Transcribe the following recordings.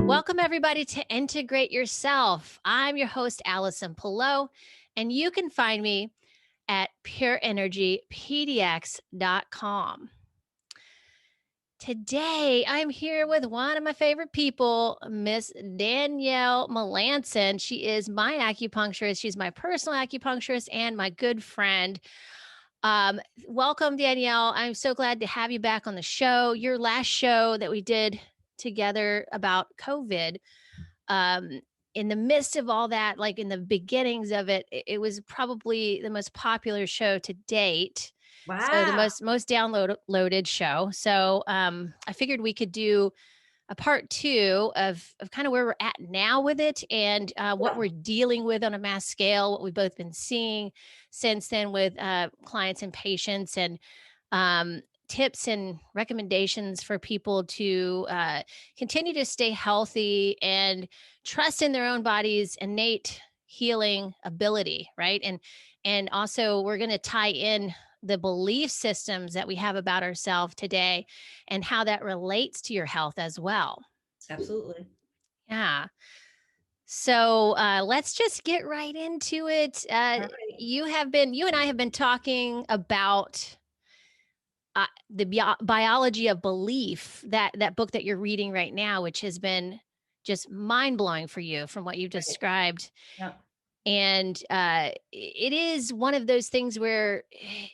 Welcome, everybody, to Integrate Yourself. I'm your host, Allison Pelot, and you can find me at pureenergypdx.com. Today, I'm here with one of my favorite people, Miss Danielle Melanson. She is my acupuncturist. She's my personal acupuncturist and my good friend. Welcome, Danielle. I'm so glad to have you back on the show. Your last show that we did together about COVID, in the midst of all that, like in the beginnings of it, it was probably the most popular show to date. So the Wow. most downloaded show. So I figured we could do a part two of kind of where we're at now with it, and what we're dealing with on a mass scale, what we've both been seeing since then with clients and patients, and tips and recommendations for people to continue to stay healthy and trust in their own body's innate healing ability, right? And also we're going to tie in the belief systems that we have about ourselves today and how that relates to your health as well. Absolutely. Yeah. So let's just get right into it. All right. You and I have been talking about the biology of belief, that book that you're reading right now, which has been just mind blowing for you from what you've Right. described. Yeah. And it is one of those things where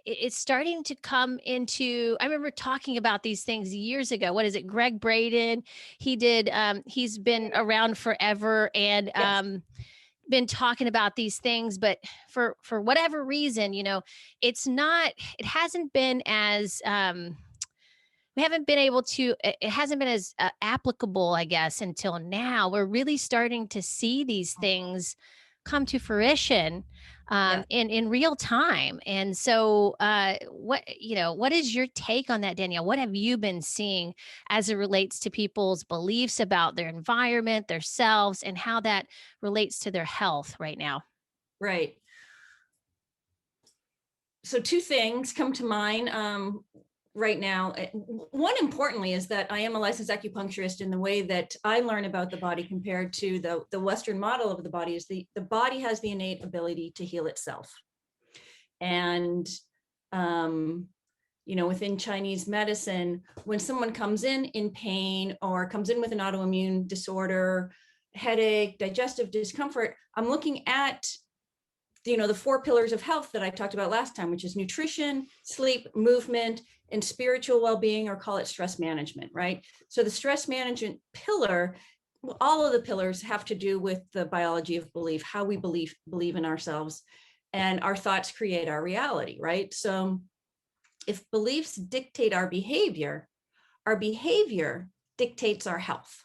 it's starting to come into. I remember talking about these things years ago. What is it? Greg Braden. He's been around forever and Yes. been talking about these things, but for whatever reason, it hasn't been as we haven't been able to it hasn't been as applicable, I guess, until now. We're really starting to see these things come to fruition Yes. in real time. And so what is your take on that, Danielle? What have you been seeing as it relates to people's beliefs about their environment, their selves, and how that relates to their health right now? Right. So two things come to mind right now. One importantly is that I am a licensed acupuncturist, in the way that I learn about the body compared to the Western model of the body is the body has the innate ability to heal itself. And within Chinese medicine, when someone comes in pain or comes in with an autoimmune disorder, headache, digestive discomfort, I'm looking at the four pillars of health that I talked about last time, which is nutrition, sleep, movement, and spiritual well-being, or call it stress management, right? So the stress management pillar, all of the pillars have to do with the biology of belief, how we believe in ourselves, and our thoughts create our reality, right? So if beliefs dictate our behavior dictates our health.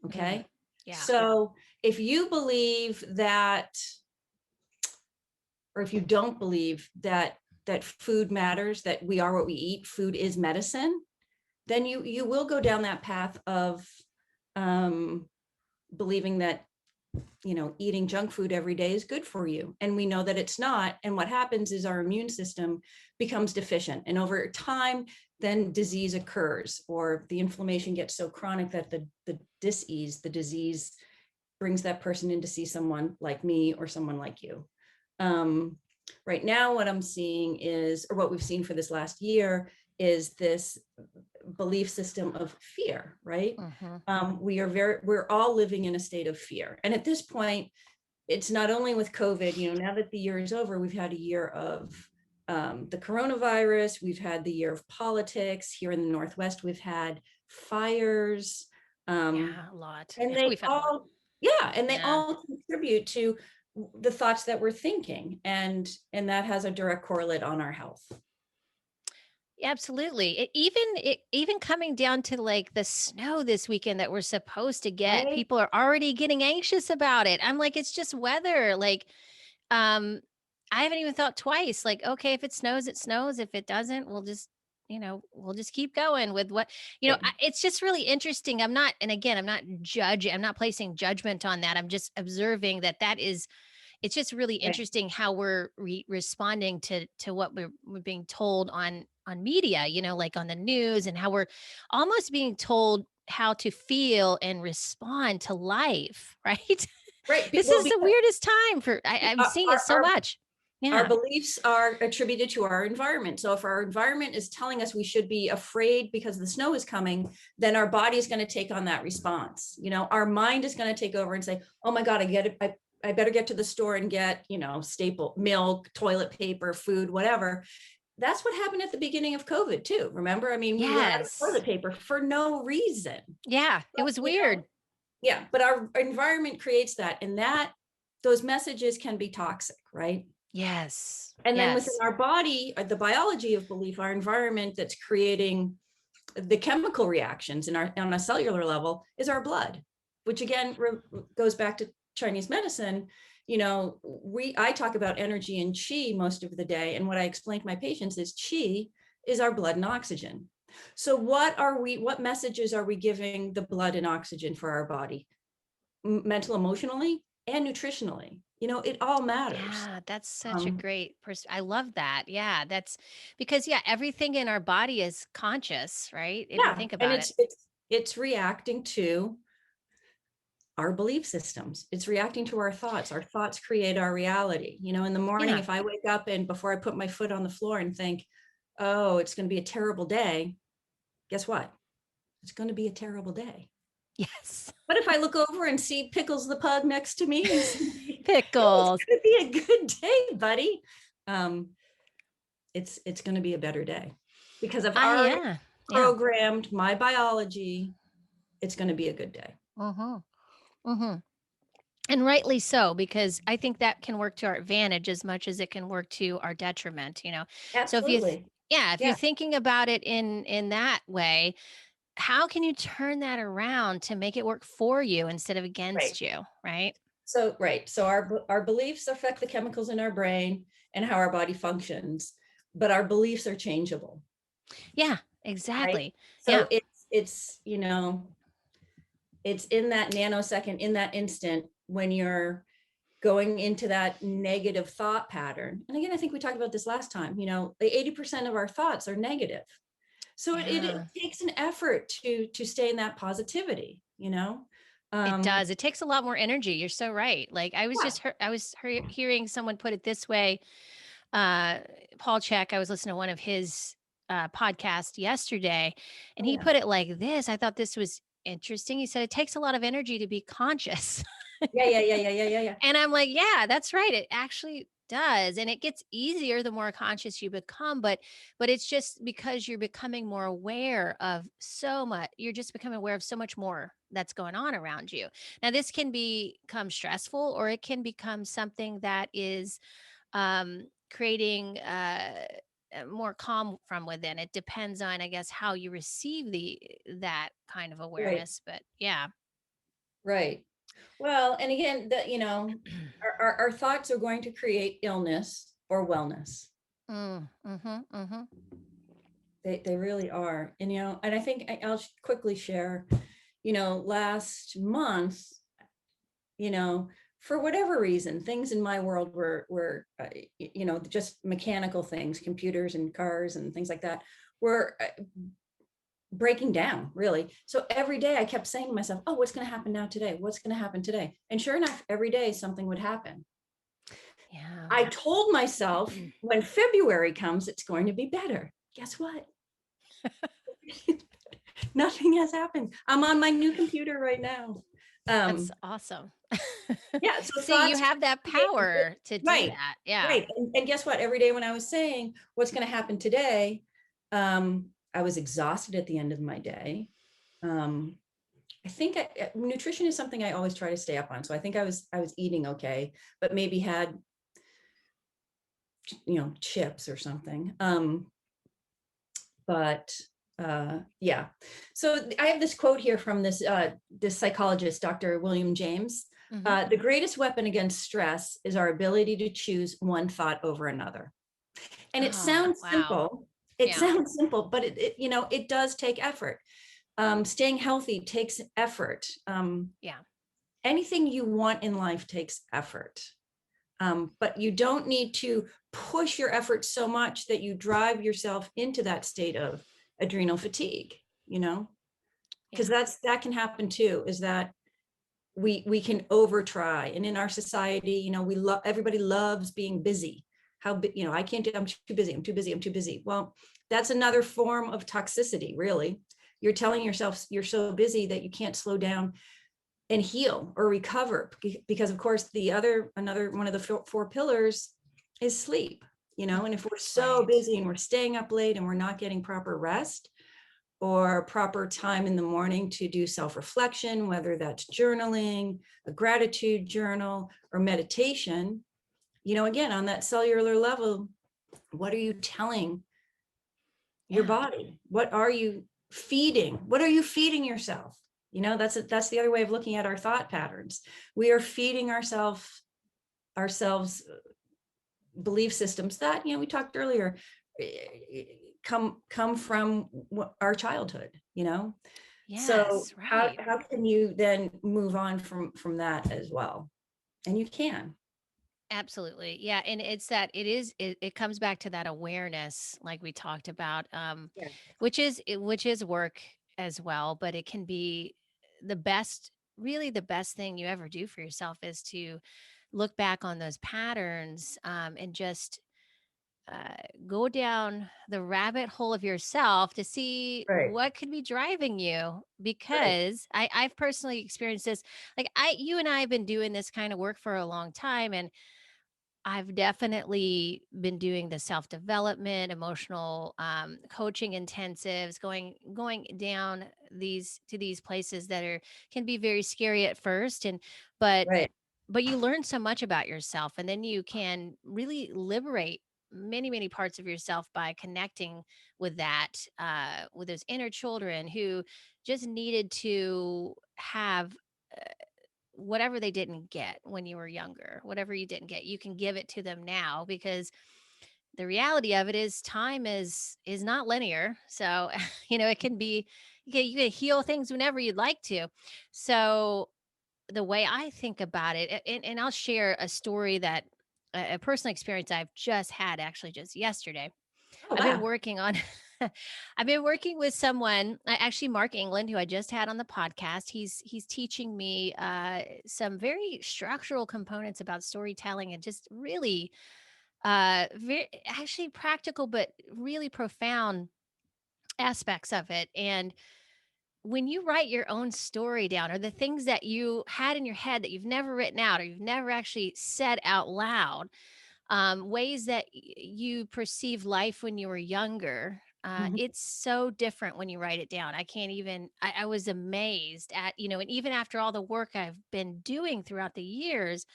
Okay. Yeah. So if you believe that, or if you don't believe that food matters, that we are what we eat, food is medicine, then you will go down that path of believing that eating junk food every day is good for you. And we know that it's not. And what happens is our immune system becomes deficient. And over time, then disease occurs, or the inflammation gets so chronic that the disease brings that person in to see someone like me or someone like you. Right now, what I'm seeing is, or what we've seen for this last year, is this belief system of fear, right? Mm-hmm. We're all living in a state of fear. And at this point, it's not only with COVID, now that the year is over, we've had a year of the coronavirus, we've had the year of politics. Here in the Northwest, we've had fires. Yeah, a lot. And Yeah, they we've had a lot. all, yeah, and they Yeah. all contribute to the thoughts that we're thinking. And that has a direct correlate on our health. Absolutely. Even coming down to like the snow this weekend that we're supposed to get, Right? people are already getting anxious about it. I'm like, it's just weather. Like, um, I haven't even thought twice. Like, okay, if it snows, it snows. If it doesn't, we'll just keep going with what, Right. it's just really interesting. I'm not placing judgment on that. I'm just observing that is it's just really Right. interesting how we're responding to what we're being told on media, like on the news, and how we're almost being told how to feel and respond to life, right? Right. This Well, is the because weirdest time I'm our, seeing it our, so much. our Yeah. beliefs are attributed to our environment. So if our environment is telling us we should be afraid because the snow is coming, then our body is going to take on that response. Our mind is going to take over and say, oh my God, I better get to the store and get, staple milk, toilet paper, food, whatever. That's what happened at the beginning of COVID too. Remember? I mean, we were out of Yes. toilet paper for no reason. Yeah, it But, was weird. yeah, but our environment creates that, and those messages can be toxic, right? Yes. And then within Yes. our body, the biology of belief, our environment that's creating the chemical reactions on a cellular level is our blood, which again goes back to Chinese medicine. I talk about energy and qi most of the day, and what I explain to my patients is qi is our blood and oxygen. So what messages are we giving the blood and oxygen for our body, mental, emotionally, and nutritionally? It all matters. Yeah, that's such a um, great I love that. Yeah, that's because yeah, everything in our body is conscious, right? If you yeah, think and about it. it's reacting to our belief systems. It's reacting to our thoughts. Our thoughts create our reality. In the morning, Yeah. if I wake up and before I put my foot on the floor and think, oh, it's going to be a terrible day, guess what? It's going to be a terrible day. Yes. But if I look over and see Pickles the pug next to me, it's Pickles. going to be a good day, buddy. Um, it's going to be a better day because I've Ah, already yeah. Yeah. programmed my biology. It's going to be a good day. Mhm. Mhm. And rightly so, because I think that can work to our advantage as much as it can work to our detriment. So Absolutely. yeah, if you're Yeah. thinking about it in that way, how can you turn that around to make it work for you instead of Right. against you, right? So, right. So our beliefs affect the chemicals in our brain and how our body functions, but our beliefs are changeable, Yeah, right? exactly. So Yeah. it's in that nanosecond, in that instant when you're going into that negative thought pattern. And again, I think we talked about this last time, the 80% of our thoughts are negative. So it Yeah. takes an effort to stay in that positivity, It um, does. It takes a lot more energy. You're so right. Like yeah, I was hearing someone put it this way. Uh, Paul Check. I was listening to one of his podcast yesterday, and oh he yeah, put it like this. I thought this was interesting. He said it takes a lot of energy to be conscious. yeah, yeah, yeah, yeah, yeah, yeah, yeah. And I'm like, yeah, that's right. It actually does. And it gets easier the more conscious you become, but it's just because you're becoming more aware of so much. You're just becoming aware of so much more that's going on around you. Now, this can become stressful or it can become something that is creating more calm from within. It depends on, I guess, how you receive the that kind of Right, awareness. But yeah. right. Well, and again, our thoughts are going to create illness or wellness. Mm-hmm. They really are. And, and I think I'll quickly share, last month, you know, for whatever reason, things in my world were just mechanical things, computers and cars and things like that were breaking down, really. So every day I kept saying to myself, oh, what's going to happen now today? What's going to happen today? And sure enough, every day something would happen. Yeah. I told myself when February comes, it's going to be better. Guess what? Nothing has happened. I'm on my new computer right now. That's Um, awesome. yeah, so See, you thoughts have that create, power to do right, that. Yeah. right. And guess what? Every day when I was saying what's going to happen today, I was exhausted at the end of my day. Um, I think nutrition is something I always try to stay up on. So I think I was eating okay, but maybe had chips or something. But yeah. So I have this quote here from this psychologist, Dr. William James. Mhm. The greatest weapon against stress is our ability to choose one thought over another. And it Oh, sounds wow. simple. It Yeah. sounds simple, but it does take effort. Staying healthy takes effort. Yeah. Anything you want in life takes effort. But you don't need to push your efforts so much that you drive yourself into that state of adrenal fatigue, you know, because Yeah. that can happen too, is that we can over try. And in our society, you know, we love, everybody loves being busy. You know, I can't do, I'm too busy, I'm too busy, I'm too busy. Well, that's another form of toxicity, really. You're telling yourself you're so busy that you can't slow down and heal or recover, because of course another one of the four pillars is sleep, you know. And if we're so Right. busy and we're staying up late and we're not getting proper rest or proper time in the morning to do self-reflection, whether that's journaling, a gratitude journal, or meditation, you know, again, on that cellular level, what are you telling your Yeah. body? What are you feeding? What are you feeding yourself? You know, that's the other way of looking at our thought patterns. We are feeding ourselves belief systems that, you know, we talked earlier, come from our childhood, you know. So Yes. Right. how can you then move on from that as well? And you can. Absolutely. Yeah. And it's that it comes back to that awareness, like we talked about, Yeah. which is work as well, but it can be the best, really the best thing you ever do for yourself is to look back on those patterns, and just uh, go down the rabbit hole of yourself to see Right. what could be driving you, Right. because I've personally experienced this. Like you and I have been doing this kind of work for a long time, and I've definitely been doing the self-development, emotional, coaching intensives, going down these places that are can be very scary at first, and but Right. but you learn so much about yourself, and then you can really liberate many parts of yourself by connecting with that, with those inner children who just needed to have whatever they didn't get when you were younger. Whatever you didn't get, you can give it to them now, because the reality of it is time is not linear. So, it can be, you can heal things whenever you'd like to. So the way I think about it, and I'll share a story that a personal experience I've just had, actually just yesterday. Oh I've been wow. working on I've been working with someone, actually Mark England, who I just had on the podcast. He's teaching me some very structural components about storytelling, and just really very actually practical but really profound aspects of it. And when you write your own story down, or the things that you had in your head that you've never written out or you've never actually said out loud, ways that you perceive life when you were younger. Mhm. It's so different when you write it down. I can't even, I was amazed at, and even after all the work I've been doing throughout the years,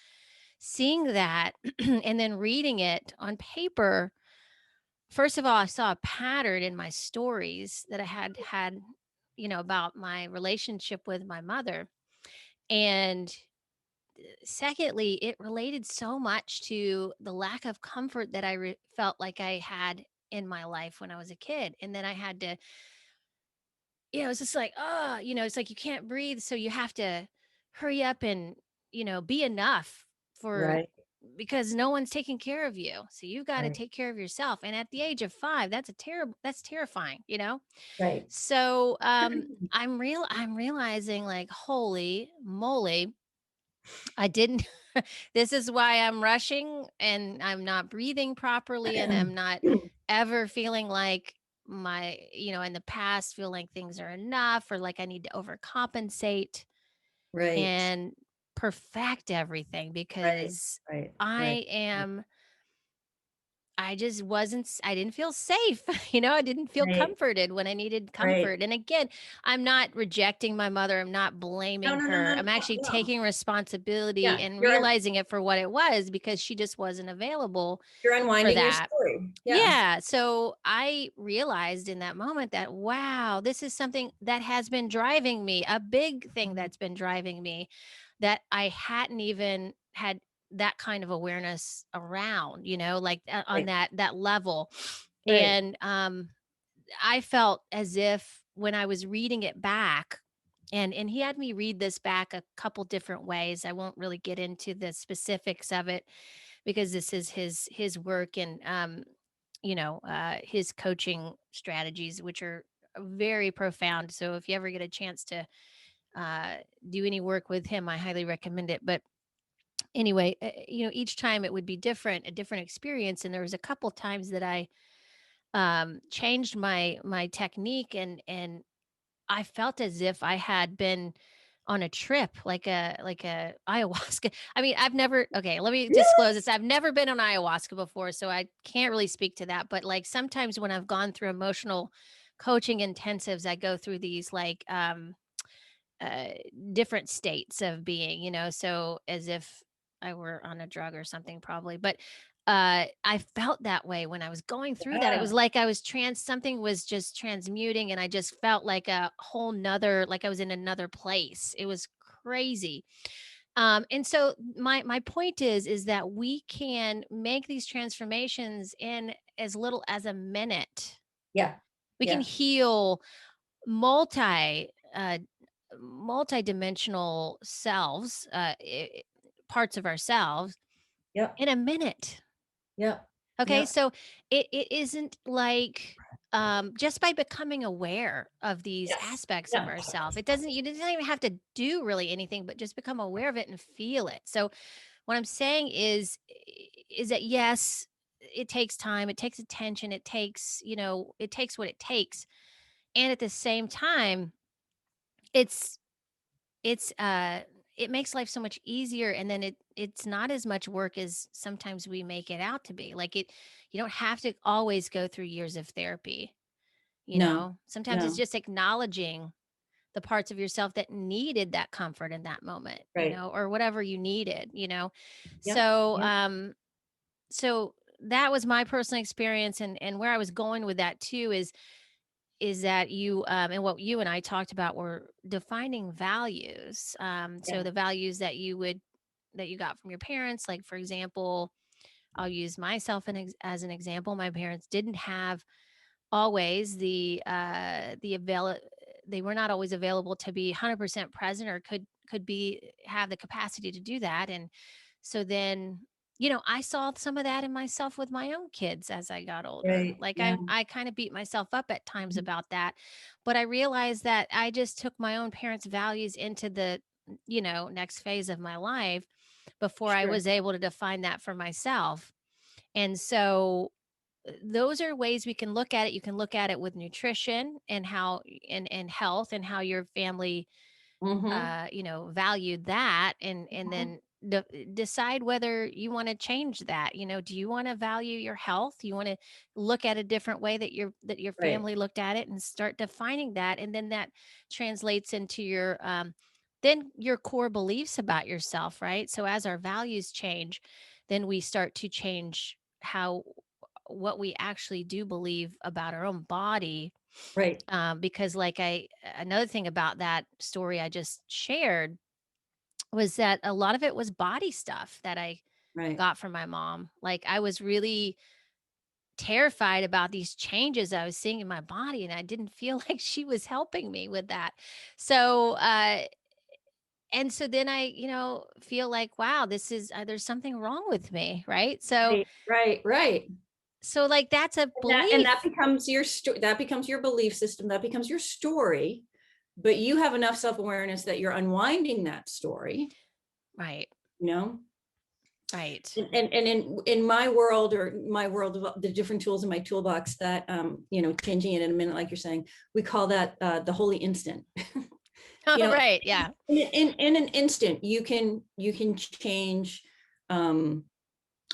seeing that and then reading it on paper. First of all, I saw a pattern in my stories that I had, about my relationship with my mother. And secondly, it related so much to the lack of comfort that felt like I had in my life when I was a kid. And then I had to, it's just like, oh, it's like you can't breathe. So you have to hurry up and, be enough for, Right. because no one's taking care of you. So you've got to Right. take care of yourself. And at the age of 5, that's terrifying. Right. So I'm realizing, like, holy moly, I didn't this is why I'm rushing and I'm not breathing properly, and I'm not ever feeling like in the past feel like things are enough, or like I need to overcompensate Right. and perfect everything, Right. because Right. Right. I am I just wasn't I didn't feel safe. I didn't feel Right. comforted when I needed Right. comfort. And again, I'm not rejecting my mother. I'm not No, blaming no, no, no, her. I'm no, actually no. taking responsibility Yeah. and realizing it for what it was, because she just wasn't available You're for unwinding your that. story. Yeah. Yeah. So I realized in that moment that, wow, this is something that has been driving me, a big thing Mhm. that's been driving me, that I hadn't even had that kind of awareness around, like on Right. that level. Right. And I felt as if when I was reading it back, and he had me read this back a couple different ways. I won't really get into the specifics of it, because this is his work and his coaching strategies, which are very profound. So if you ever get a chance to uh, do any work with him, I highly recommend it. But anyway, each time it would be different, a different experience. And there was a couple times that I changed my technique, and I felt as if I had been on a trip, like a ayahuasca. I mean, I've never okay, let me disclose this. I've never been on ayahuasca before, so I can't really speak to that. But like sometimes when I've gone through emotional coaching intensives, I go through these like uh different states of being, so as if I were on a drug or something probably. But I felt that way when I was going through that. It was Yeah. like I was something was just transmuting, and I just felt like a whole nother, like I was in another place. It was crazy. And so my point is that we can make these transformations in as little as a minute. Yeah. We can Yeah. heal multi multi-dimensional selves, parts of ourselves Yep. in a minute. Yep. Okay, Yep. so it isn't like just by becoming aware of these Yes. aspects of Yeah. ourselves, it doesn't you doesn't even have to do really anything, but just become aware of it and feel it. So what I'm saying is that yes, it takes time, it takes attention, it takes, it takes what it takes. And at the same time, it's it's it makes life so much easier, and then it's not as much work as sometimes we make it out to be. Like you don't have to always go through years of therapy, No. Sometimes it's No. just acknowledging the parts of yourself that needed that comfort in that moment, Right. or whatever you needed. Yep. So Yep. so that was my personal experience, and where I was going with that too is that you and what you and I talked about were defining values. So Yeah. the values that you got from your parents, like for example, I'll use myself as an example. My parents didn't have always the they were not always available to be 100% present, or could be have the capacity to do that. And so then, I saw some of that in myself with my own kids as I got older. Right. Like Yeah. I kind of beat myself up at times about that, but I realized that I just took my own parents' values into the next phase of my life before I Sure. was able to define that for myself. And so those are ways we can look at it. You can look at it with nutrition and how and health, and how your family Mm-hmm. valued that, and then decide whether you want to change that. Do you want to value your health? You want to look at a different way that your Right. family looked at it, and start defining that, and then that translates into your then your core beliefs about yourself, right? So as our values change, then we start to change how what we actually do believe about our own body. Right. Because like another thing about that story I just shared was that a lot of it was body stuff that I Right. got from my mom. Like I was really terrified about these changes I was seeing in my body, and I didn't feel like she was helping me with that. So and so then I, feel like, wow, this is there's something wrong with me, right? So Right. Right. Right. like that's a And that belief. becomes your that becomes your belief system. That becomes your story. But you have enough self-awareness that you're unwinding that story, Right. you know? Right. And in my world, or my world of the different tools in my toolbox, that changing it in a minute, like you're saying, we call that the holy instant. you Oh, know right. Yeah. in an instant you can change a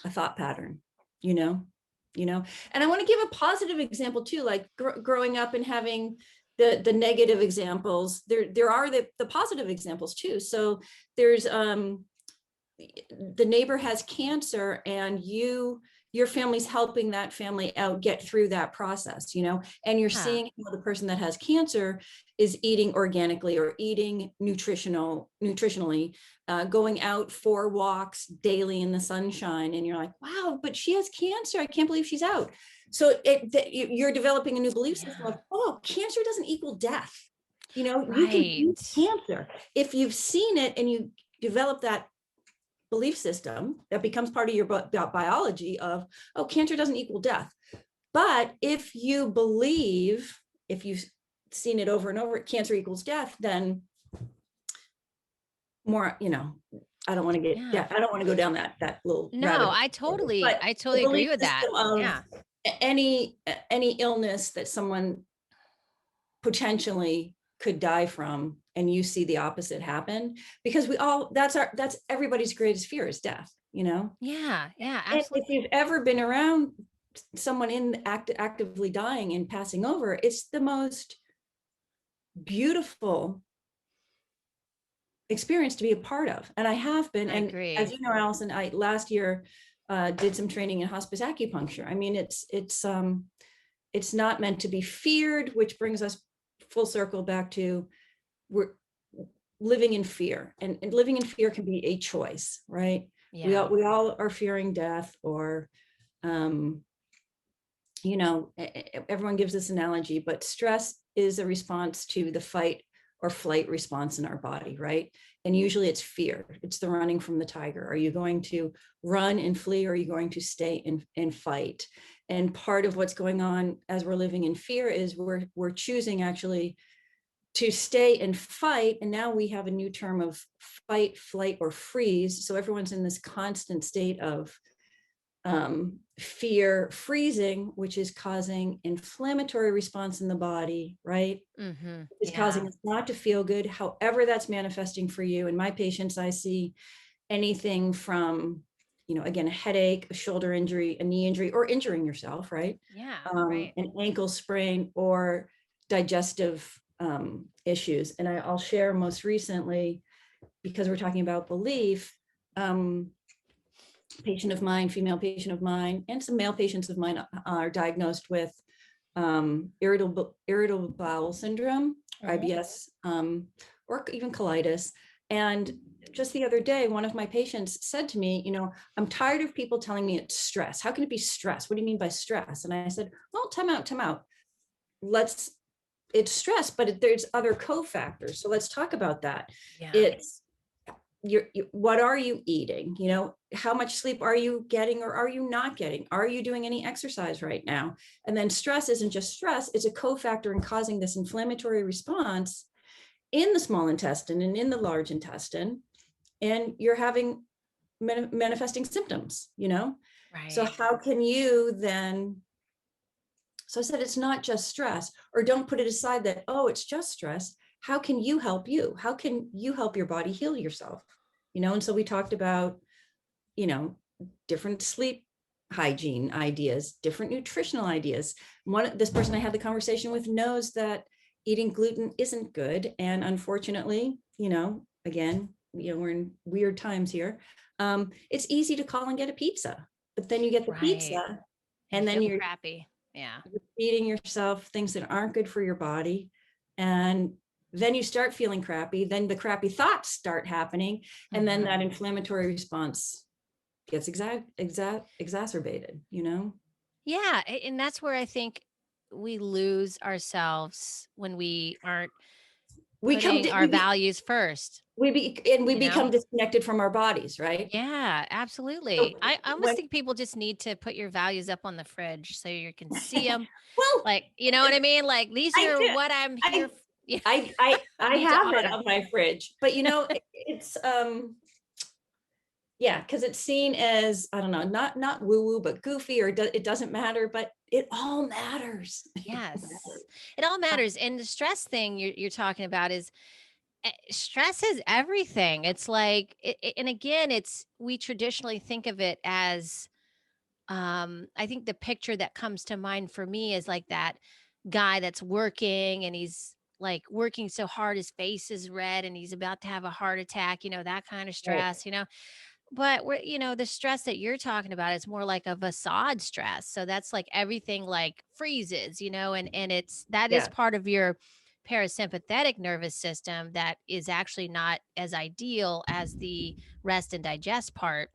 thought pattern, you know and I want to give a positive example too, like growing up and having the negative examples. There are the positive examples too. So there's the neighbor has cancer, and your family's helping that family out get through that process, and you're Huh. seeing how the person that has cancer is eating organically or eating nutritionally, going out for walks daily in the sunshine, and you're like, wow, but she has cancer, I can't believe she's out. So you're developing a new belief system Yeah. of, oh, cancer doesn't equal death. You can beat Right. cancer if you've seen it, and you develop that belief system that becomes part of your biology of, oh, cancer doesn't equal death. But if you believe, if you've seen it over and over, cancer equals death, then more, I don't want to get, Yeah. I don't want to go down that little rabbit No, hole. But I the totally agree belief with that. system of Yeah. any illness that someone potentially could die from, and you see the opposite happen, because that's everybody's greatest fear is death, Yeah. Yeah. and if Absolutely. you've ever been around someone actively dying and passing over, it's the most beautiful experience to be a part of. And I have been, I and as agree. you know, Allison, I last year did some training in hospice acupuncture. I mean, it's not meant to be feared, which brings us full circle back to we're living in fear, and living in fear can be a choice, right? Yeah. We all are fearing death, or everyone gives this analogy, but stress is a response to the fight or flight response in our body, right? And usually it's fear. It's the running from the tiger. Are you going to run and flee, or are you going to stay and fight? And part of what's going on as we're living in fear is we're choosing actually to stay and fight. And now we have a new term of fight, flight, or freeze. So everyone's in this constant state of fear freezing, which is causing inflammatory response in the body, right? Mm-hmm. It's Yeah. causing us not to feel good, however that's manifesting for you. In my patients, I see anything from, again, a headache, a shoulder injury, a knee injury, or injuring yourself, right? Yeah. Right. An ankle sprain, or digestive issues. And I'll share most recently, because we're talking about belief, patient of mine, female patient of mine, and some male patients of mine are diagnosed with irritable bowel syndrome, IBS, or even colitis. And just the other day, one of my patients said to me, I'm tired of people telling me it's stress. How can it be stress? What do you mean by stress? And I said, well, time out. It's stress, but there's other cofactors. So let's talk about that. Yeah. It's what are you eating? How much sleep are you getting, or are you not getting? Are you doing any exercise right now? And then stress isn't just stress, it's a cofactor in causing this inflammatory response in the small intestine and in the large intestine. And you're having manifesting symptoms, So Right. how can you then, so I said, it's not just stress, or don't put it aside that, oh, it's just stress. How can you help you? How can you help your body heal yourself? And so we talked about, different sleep hygiene ideas, different nutritional ideas. This person I had the conversation with knows that eating gluten isn't good. And unfortunately, again, we're in weird times here. It's easy to call and get a pizza, but then you get the Right. pizza And and then feel you're crappy. Yeah. feeding yourself things that aren't good for your body. And then you start feeling crappy, then the crappy thoughts start happening, and then that inflammatory response gets exacerbated, Yeah. And that's where I think we lose ourselves when we aren't we come putting to, our values first, we you know? become disconnected from our bodies, right? Yeah, So absolutely. I almost when think people just need to put your values up on the fridge so you can see them. well, Like, you know what I mean? Like, these I are do. what I'm here I yeah, I need to have it honor. on my fridge, but it's yeah, because it's seen as, I don't know, not woo woo, but goofy, or it doesn't matter, but it all matters. Yes. It all matters. And the stress thing you're talking about is stress is everything. It's like, and again, we traditionally think of it as, I think the picture that comes to mind for me is like that guy that's working and he's like working so hard, his face is red and he's about to have a heart attack, that kind of Right. stress. But the stress that you're talking about is more like a facade stress. So that's like everything like freezes, and that is Yeah. part of your parasympathetic nervous system that is actually not as ideal as the rest and digest part.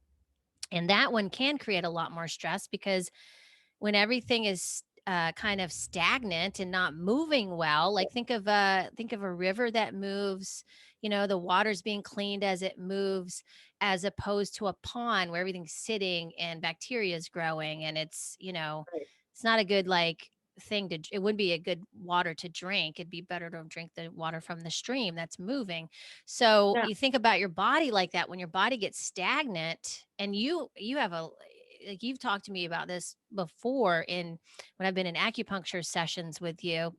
And that one can create a lot more stress because when everything is kind of stagnant and not moving well. Like think of a river that moves, the water's being cleaned as it moves, as opposed to a pond where everything's sitting and bacteria is growing, and Right. it's not a good like thing to it wouldn't be a good water to drink. It'd be better to drink the water from the stream that's moving. So Yeah. you think about your body like that. When your body gets stagnant, and you have a like you've talked to me about this before in when I've been in acupuncture sessions with you.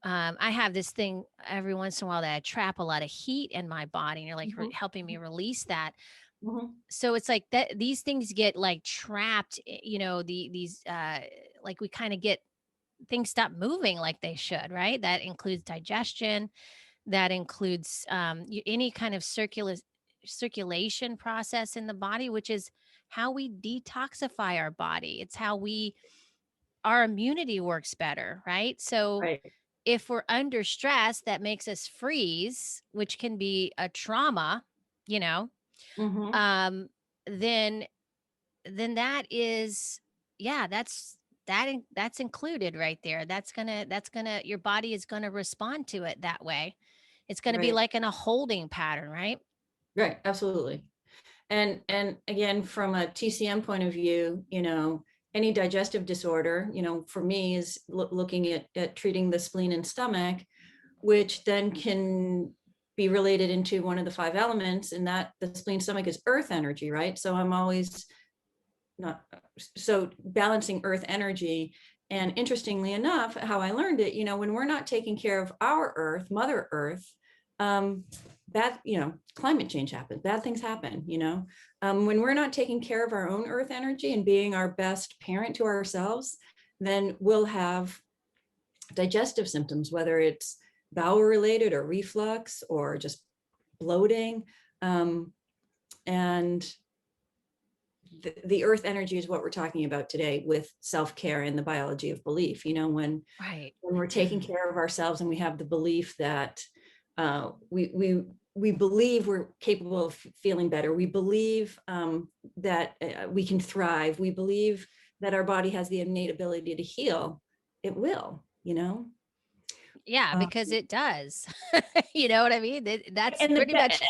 I have this thing every once in a while that I trap a lot of heat in my body, and you're like Mhm. helping me release that. Mhm. So it's like that these things get like trapped, these like we kind of get things stop moving like they should, right? That includes digestion, that includes any kind of circulation process in the body, which is how we detoxify our body. It's how our immunity works better, right? So Right. if we're under stress, that makes us freeze, which can be a trauma, you know, Mhm. um, then that is, yeah, that's included right there. That's gonna your body is gonna respond to it that way. It's gonna be Right. like in a holding pattern, right? Right. Absolutely. And again, from a TCM point of view, any digestive disorder, for me is looking at treating the spleen and stomach, which then can be related into one of the five elements, and that the spleen stomach is earth energy, right? So I'm always not so balancing earth energy. And interestingly enough, how I learned it, when we're not taking care of our earth, Mother Earth, um, bad, climate change happens, bad things happen, when we're not taking care of our own earth energy and being our best parent to ourselves, then we'll have digestive symptoms, whether it's bowel related or reflux or just bloating. And the earth energy is what we're talking about today with self-care and the biology of belief. Right. When we're taking care of ourselves and we have the belief that we believe we're capable of feeling better, we believe that we can thrive, we believe that our body has the innate ability to heal, it will. Yeah, uh, because it does. You know what I mean? That's and pretty much.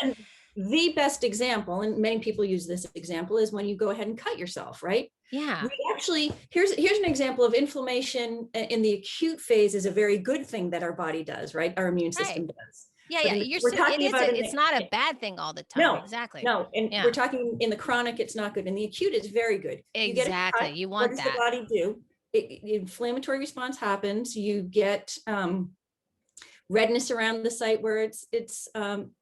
the best example, and many people use this example, is when you go ahead and cut yourself, right? We Yeah. actually, here's an example of inflammation in the acute phase is a very good thing that our body does, right? Our immune Right. system does. Yeah, But yeah. You're we're it talking is about in it's not a bad thing all the time. no, Exactly. no, and we're Yeah. talking in the chronic, it's not good. In the acute, it's very good. You get a Exactly. cut. You What want does the that. body do? The inflammatory response happens. You get redness around the site where it's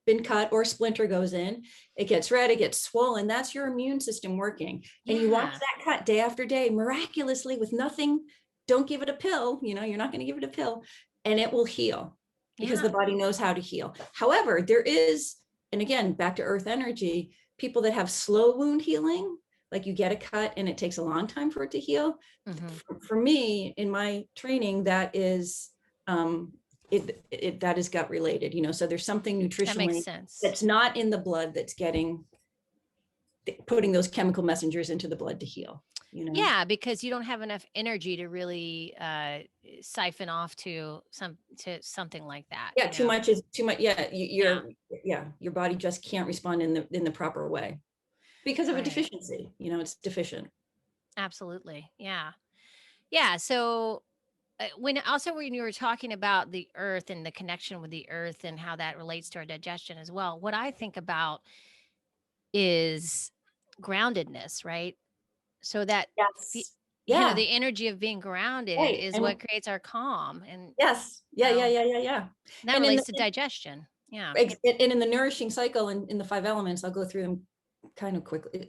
been cut, or splinter goes in. It gets red, it gets swollen. That's your immune system working. And you watch Yeah. that cut day after day, miraculously, with nothing. Don't give it a pill. You're not going to give it a pill, and it will heal because Yeah. the body knows how to heal. However, there is, and again, back to earth energy, people that have slow wound healing, like you get a cut and it takes a long time for it to heal. Mhm. For me, in my training, that is that is gut related, so there's something That makes nutritionally sense. that's not in the blood that's putting those chemical messengers into the blood to heal. Yeah, because you don't have enough energy to really siphon off to something like that, Yeah, you too know. much is too much. Yeah, Yeah. your body just can't respond in the proper way because of a Right. deficiency. It's deficient. Absolutely. Yeah. Yeah, so when you were talking about the earth and the connection with the earth and how that relates to our digestion as well, what I think about is groundedness, right? So that fe- Yes. Yeah. the energy of being grounded Right. is And what creates our calm, and yes. Yeah. Yeah. so Yeah. Yeah. Yeah. that And in relates the to digestion. Yeah. and in the nourishing cycle, in the five elements, I'll go through them kind of quickly.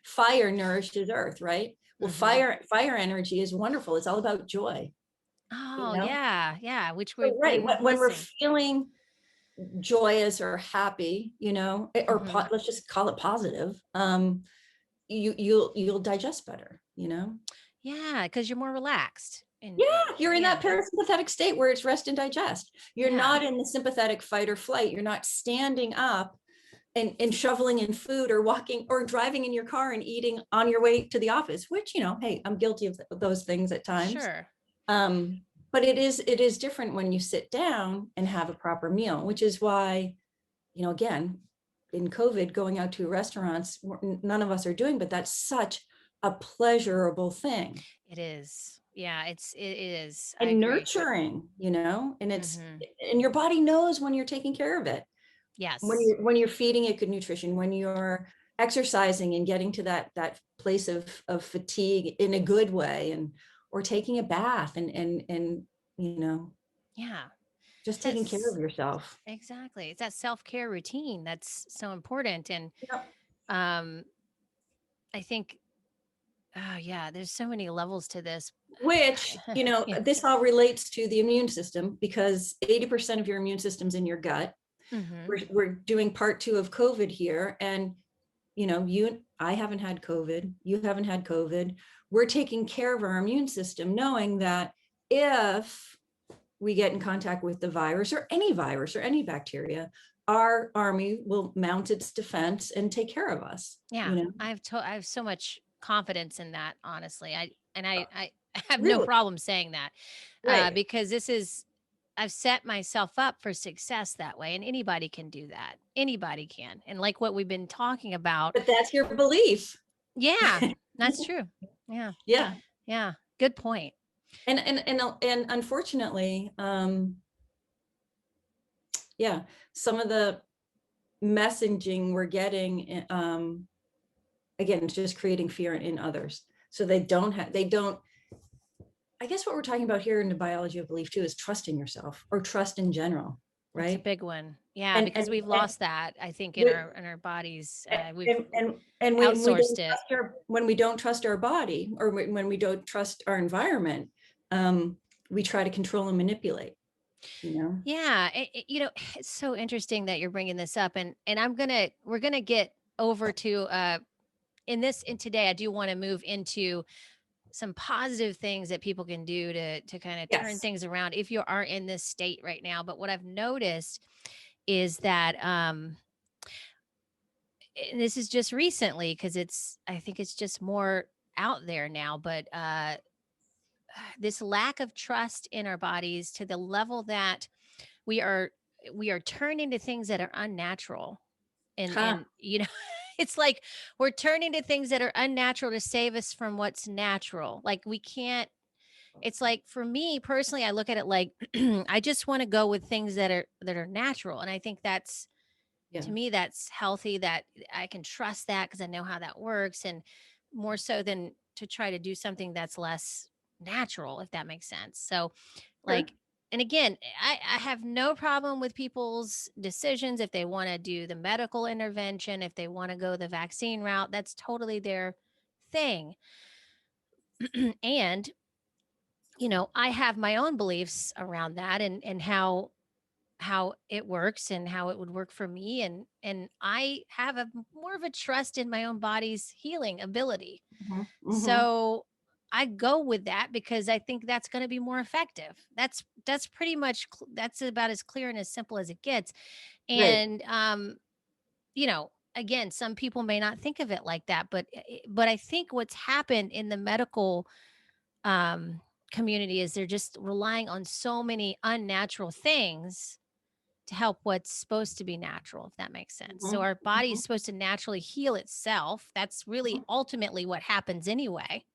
Fire nourishes earth, right? Well, Mhm. fire energy is wonderful. It's all about joy, you Oh, know? yeah, yeah, which So, we've right. been When we're missing. feeling joyous or happy, or Mhm. let's just call it positive, you'll digest better. Yeah, because 'cause you're more relaxed and Yeah, you're in that yeah, parasympathetic state where it's rest and digest. You're yeah. not in the sympathetic fight or flight. You're not standing up and shoveling in food or walking or driving in your car and eating on your way to the office, which, hey, I'm guilty of those things at times. Sure. But it is different when you sit down and have a proper meal, which is why, again, in COVID, going out to restaurants, none of us are doing, but that's such a pleasurable thing. It is. Yeah, it is. I And agree. nurturing, and Mhm. and your body knows when you're taking care of it. Yes. When you're feeding it good nutrition, when you're exercising and getting to that place of fatigue in a good way, and or taking a bath and Yeah. just It's taking care of that's yourself. exactly. It's that self-care routine that's so important. And Yep. um I think yeah, there's so many levels to this. Which, Yeah. this all relates to the immune system, because 80% of your immune system's in your gut. Mhm. We're doing part 2 of COVID here, and I haven't had COVID, you haven't had COVID. We're taking care of our immune system, knowing that if we get in contact with the virus or any bacteria, our army will mount its defense and take care of us. Yeah. I have so much confidence in that, honestly. I have no Really, problem saying that. right. Because I've set myself up for success that way, and anybody can do that. Anybody can. And like what we've been talking about. But that's your belief. Yeah, that's true. Yeah. Yeah. Yeah. Good point. And unfortunately, yeah, some of the messaging we're getting, again, it's just creating fear in others. So they don't, I guess what we're talking about here in the biology of belief too is trust in yourself, or trust in general, It's a right? big one. Yeah, And because we've and lost that, I think, in we our bodies. We've and we don't outsourced it. trust when we don't trust our body, or when we don't trust our environment, we try to control and manipulate, Yeah, it's so interesting that you're bringing this up, and we're gonna get over to in today. I do want to move into some positive things that people can do to kind of turn Yes. things around if you are in this state right now. But what I've noticed is that and this is just recently because I think it's just more out there now, but this lack of trust in our bodies to the level that we are we are turning to things that are unnatural. And Huh. it's like we're turning to things that are unnatural to save us from what's natural. Like we can't it's like for me personally, I look at it like I just want to go with things that are natural. And I think that's Yeah. to me that's healthy, that I can trust that because I know how that works, and more so than to try to do something that's less natural, if that makes sense. So Sure. like, and again, I have no problem with people's decisions if they want to do the medical intervention, if they want to go the vaccine route, that's totally their thing. And I have my own beliefs around that, and how it works and how it would work for me, and I have a more of a trust in my own body's healing ability. Mhm. Mhm. So I go with that because I think that's going to be more effective. That's pretty much that's about as clear and as simple as it gets. Right. And again, some people may not think of it like that, but I think what's happened in the medical um community is they're just relying on so many unnatural things to help what's supposed to be natural, if that makes sense. So Mhm. our body is Mhm. supposed to naturally heal itself. That's really ultimately what happens anyway.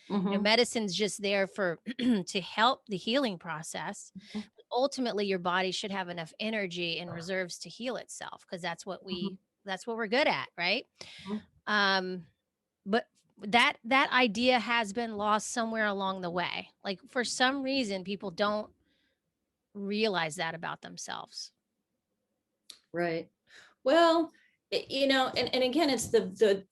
Mhm. Medicine's just there for to help the healing process. Mhm. Ultimately, your body should have enough energy and reserves to heal itself because that's what we're good at, right? Mhm. Um, but that idea has been lost somewhere along the way. Like for some reason, people don't realize that about themselves. Right. Well, and again, it's the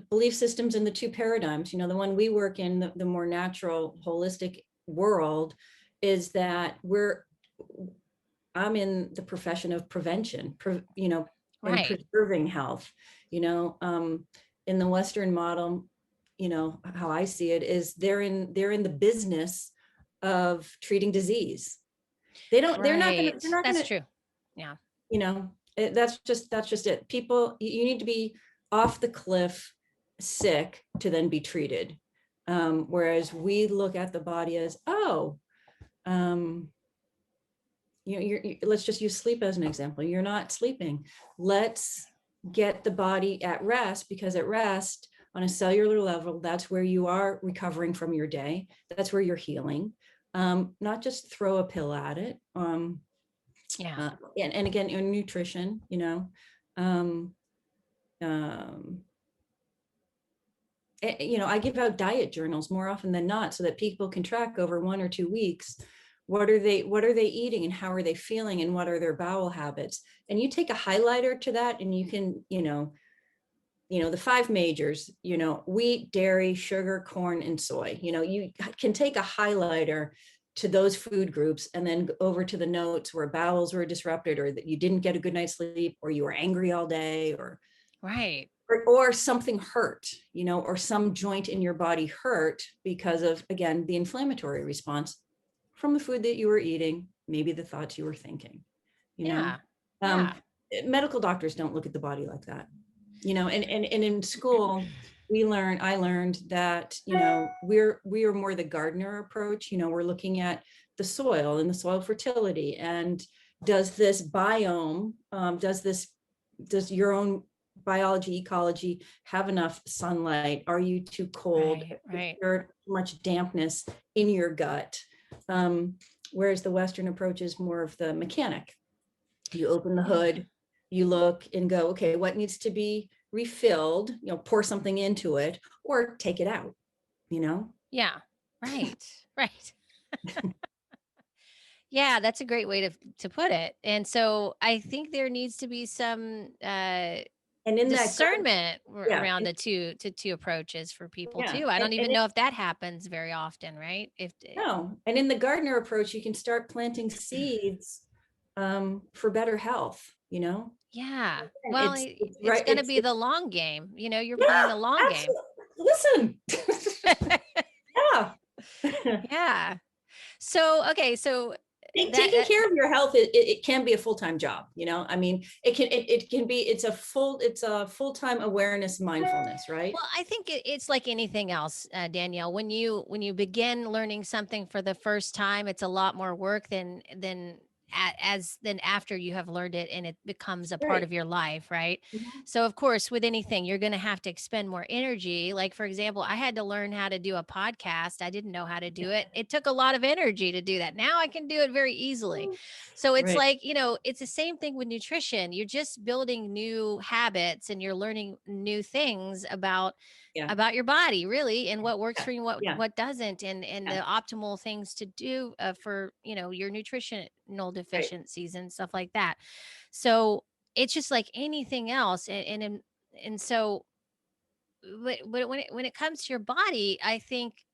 belief systems and the two paradigms. The one we work in, the more natural, holistic world, is that I'm in the profession of prevention, and Right. preserving health. In the Western model, how I see it is they're in the business of treating disease. They're not gonna, Right. That's true. Yeah. you know, That's just it. People, you need to be off the cliff sick to then be treated. Whereas we look at the body as, oh, let's just use sleep as an example. You're not sleeping. Let's get the body at rest, because at rest on a cellular level, that's where you are recovering from your day. That's where you're healing. Not just throw a pill at it. And again, in nutrition, I give out diet journals more often than not, so that people can track over 1 or 2 weeks, what are they eating and how are they feeling and what are their bowel habits. And you take a highlighter to that, and you can, the 5 majors, wheat, dairy, sugar, corn, and soy. You can take a highlighter to those food groups and then go over to the notes where bowels were disrupted, or that you didn't get a good night's sleep, or you were angry all day, or right, or something hurt, or some joint in your body hurt because of, again, the inflammatory response from the food that you were eating, maybe the thoughts you were thinking. Medical doctors don't look at the body like that. And in school I learned that, we are more the gardener approach. We're looking at the soil and the soil fertility, and does this biome, does your own biology, ecology have enough sunlight? Are you too cold? Right. Is there too much dampness in your gut? Whereas the Western approach is more of the mechanic. You open the hood, you look and go, okay, what needs to be refilled? Pour something into it or take it out. Yeah. Right. Right. Yeah, that's a great way to put it. And so I think there needs to be some And in discernment yeah, around the two approaches for people yeah, too. I don't even and know if that happens very often, right? no, and in the gardener approach, you can start planting seeds for better health. Yeah. And Well, it's it's right. going to be the long game. You're playing Yeah, the long game. absolutely. Listen. Yeah. Yeah. So, okay, so Taking care of your health, it can be a full-time job. I mean, it can be, it's a full-time awareness, mindfulness, right? well, I think it's like anything else, Danielle. When you begin learning something for the first time, it's a lot more work than after you have learned it and it becomes a part Right. of your life, right? Mhm. So of course, with anything, you're going to have to expend more energy. Like for example, I had to learn how to do a podcast. I didn't know how to do it. It took a lot of energy to do that. Now I can do it very easily. So it's Right. like, it's the same thing with nutrition. You're just building new habits and you're learning new things Yeah. about your body really, and what works for you, Yeah. what doesn't, and the Yeah. optimal things to do for your nutritional Right. deficiencies and stuff like that. So it's just like anything else, and so but when it comes to your body, I think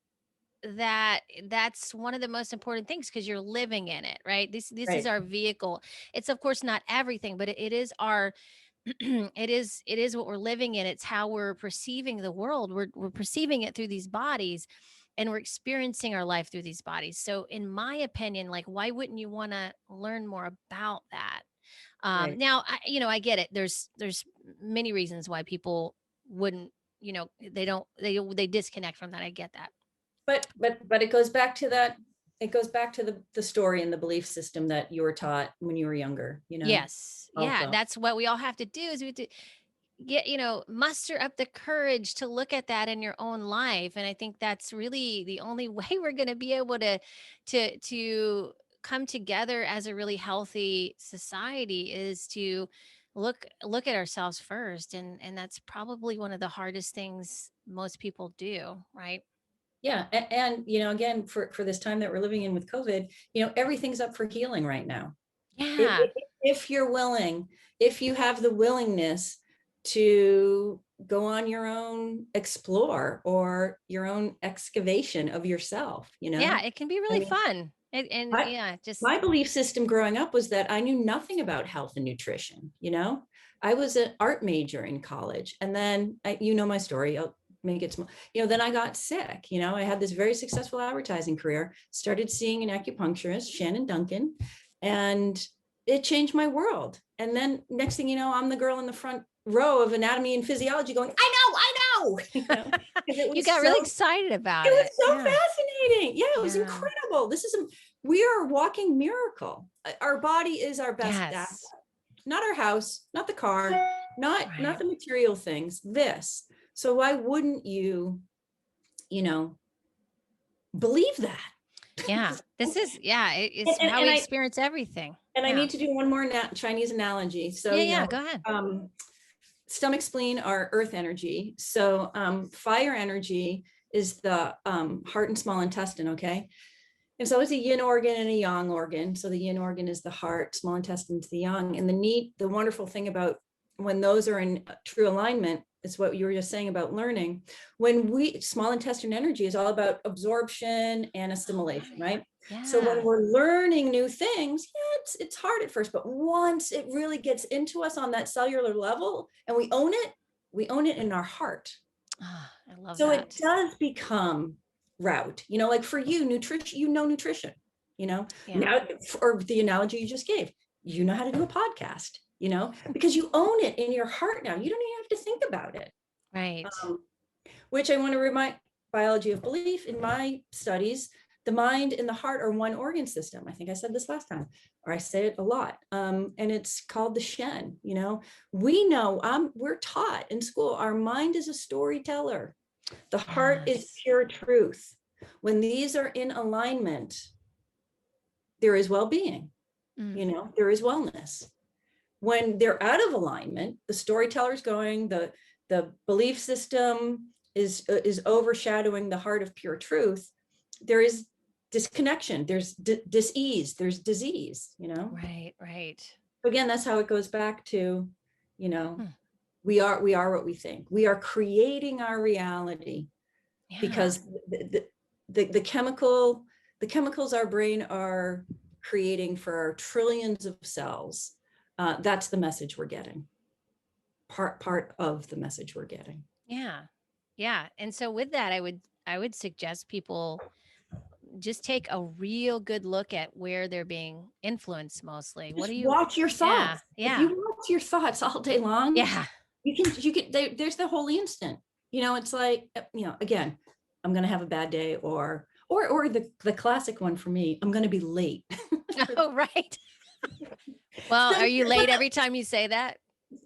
that's one of the most important things because you're living in it, right? This is Right. our vehicle. It's of course not everything, but it is our it is what we're living in. It's how we're perceiving the world. We're perceiving it through these bodies, and we're experiencing our life through these bodies. So in my opinion, like why wouldn't you want to learn more about that? Right. Now I get it. There's many reasons why people wouldn't, they don't they disconnect from that. I get that. But it goes back to that. It goes back to the story and the belief system that you were taught when you were younger, Yes. Yeah, also. that's what we all have to do is we have to get, muster up the courage to look at that in your own life. And I think that's really the only way we're going to be able to come together as a really healthy society is to look at ourselves first. And that's probably one of the hardest things most people do, right? Yeah. And again, for this time that we're living in with COVID, everything's up for healing right now. Yeah. If you're willing, if you have the willingness to go on your own explore or your own excavation of yourself, Yeah, it can be I really mean, fun. And my, yeah, just my belief system growing up was that I knew nothing about health and nutrition. I was an art major in college, and then my story. I'll make it small. Then I got sick. I had this very successful advertising career. Started seeing an acupuncturist, Shannon Duncan, and it changed my world. And then next thing you know, I'm the girl in the front row of anatomy and physiology going, I know, you know, You got really excited about it was it. so Yeah. fascinating. Yeah, it was Yeah. incredible. We are a walking miracle. Our body is our best asset, Yes. not our house, not the car, not Right. the material things, this. So why wouldn't you, you know, believe that? Yeah. This is, yeah, it's And, how and we I experience everything. and I Yeah. need to do one more Chinese analogy. So, Yeah. Yeah. Go ahead. stomach, spleen are earth energy. So fire energy is the heart and small intestine. Okay. And so it's a yin organ and a yang organ. So the yin organ is the heart, small intestine is the yang. And the wonderful thing about when those are in true alignment, it's what you were just saying about learning. When small intestine energy is all about absorption and assimilation, right? So when Yeah. we're learning new things, yeah, it's hard at first, but once it really gets into us on that cellular level and we own it in our heart. Oh, I love So it that. does become route, like for you, nutrition, Yeah. now, or the analogy you just gave, you know how to do a podcast, because you own it in your heart now. You don't even have to think about it. Right. Which I want to remind, biology of belief, in my studies, the mind and the heart are one organ system. I think I said this last time, or I say it a lot. And it's called the Shen. We know, we're taught in school, our mind is a storyteller. The heart is Yes. pure truth. When these are in alignment, there is well-being, there is wellness. When they're out of alignment, the storyteller's going, the belief system is overshadowing the heart of pure truth. There is disconnection, there's dis-ease, there's disease. Right. Right. Again, that's how it goes back to, Hmm. we are what we think. We are creating our reality. Yeah. Because the chemicals our brain are creating for our trillions of cells, that's the message we're getting. Part of the message we're getting. Yeah. Yeah. And so with that, I would suggest people just take a real good look at where they're being influenced mostly. What Just do you watch your Yeah. thoughts. If Yeah. you watch your thoughts all day long, Yeah. there's the whole instant. It's like, again, I'm gonna have a bad day, or the classic one for me, I'm gonna be late. Oh, right. Well, So, are you late every time you say that?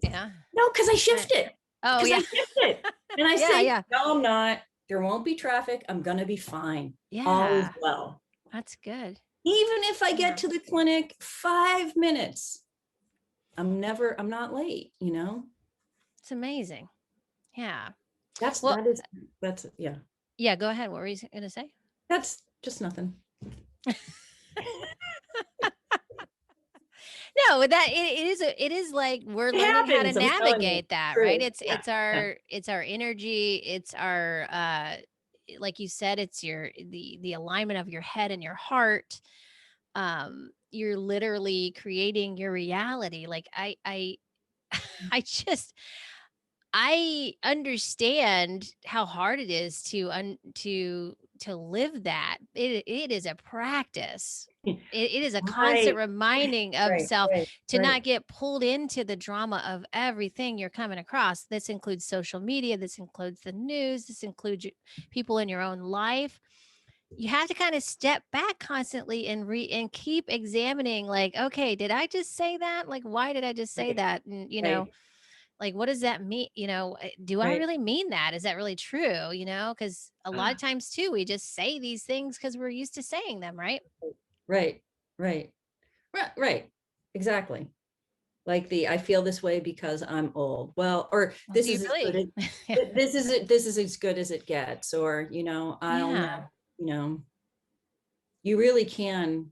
Yeah. no, because I Right. shift it. Oh, Because I yeah. shift it. And I Yeah, say, yeah. no, I'm not. There won't be traffic. I'm going to be fine. All is Yeah. well. That's good. Even if I Yeah. get to the clinic 5 minutes, I'm not late, It's amazing. Yeah. That's, Well, that is, that's, yeah, yeah, go ahead. What were you going to say? that's just nothing. No, that it is like we're It learning how to happens. I'm telling you. navigate that, right? True. It's Yeah. it's Yeah. our energy, it's our like you said, it's the alignment of your head and your heart. You're literally creating your reality. Like I I just I understand how hard it is to live that. It is a practice. It is a constant Right. reminding of Right. self Right. to Right. not get pulled into the drama of everything you're coming across. This includes social media, this includes the news, this includes people in your own life. You have to kind of step back constantly and keep examining, like, okay, did I just say that? Like, why did I just say Right. that? And Right. like, what does that mean? Do I Right. really mean that? Is that really true? Because a lot of Ah, times too, we just say these things because we're used to saying them, right? right. Right. Right. Right. Exactly. Like I feel this way because I'm old. Well, or Well, this do you is as good really? as Yeah. this is as good as it gets, or I'll Yeah, never, you really can,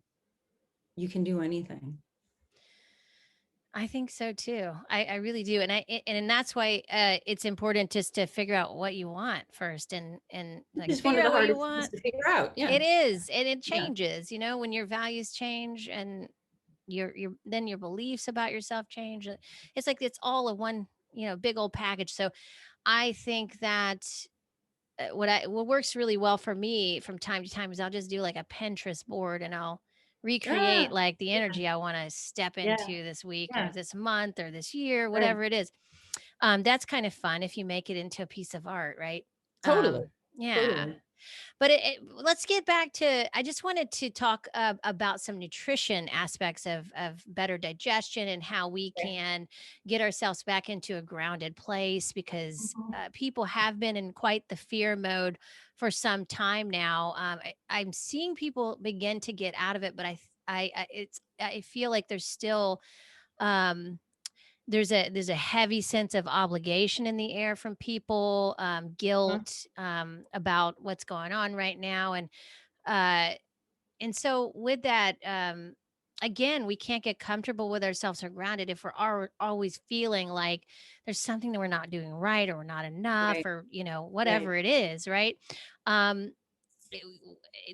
you can do anything. I think so too. I really do, and that's why it's important just to figure out what you want first, and Which like is one figure of the out what you hardest things want. to figure out. Yeah. It is, and it Yeah. changes. When your values change and your then your beliefs about yourself change. It's like it's all a one big old package. So I think that what works really well for me from time to time is I'll just do like a Pinterest board and I'll recreate Ah, like the yeah, energy I want to step yeah, into this week or yeah, this month or this year, right. whatever it is. That's kind of fun if you make it into a piece of art, right? Totally, Yeah. totally. But let's get back to. I just wanted to talk about some nutrition aspects of better digestion and how we Okay. can get ourselves back into a grounded place because Mhm. people have been in quite the fear mode for some time now. I'm seeing people begin to get out of it, but I feel like there's still um, there's a heavy sense of obligation in the air from people, Mhm. guilt about what's going on right now, uh, and so with that, again, we can't get comfortable with ourselves or grounded if we're always feeling like there's something that we're not doing right or we're not enough Right, or right. whatever it is, right? Um,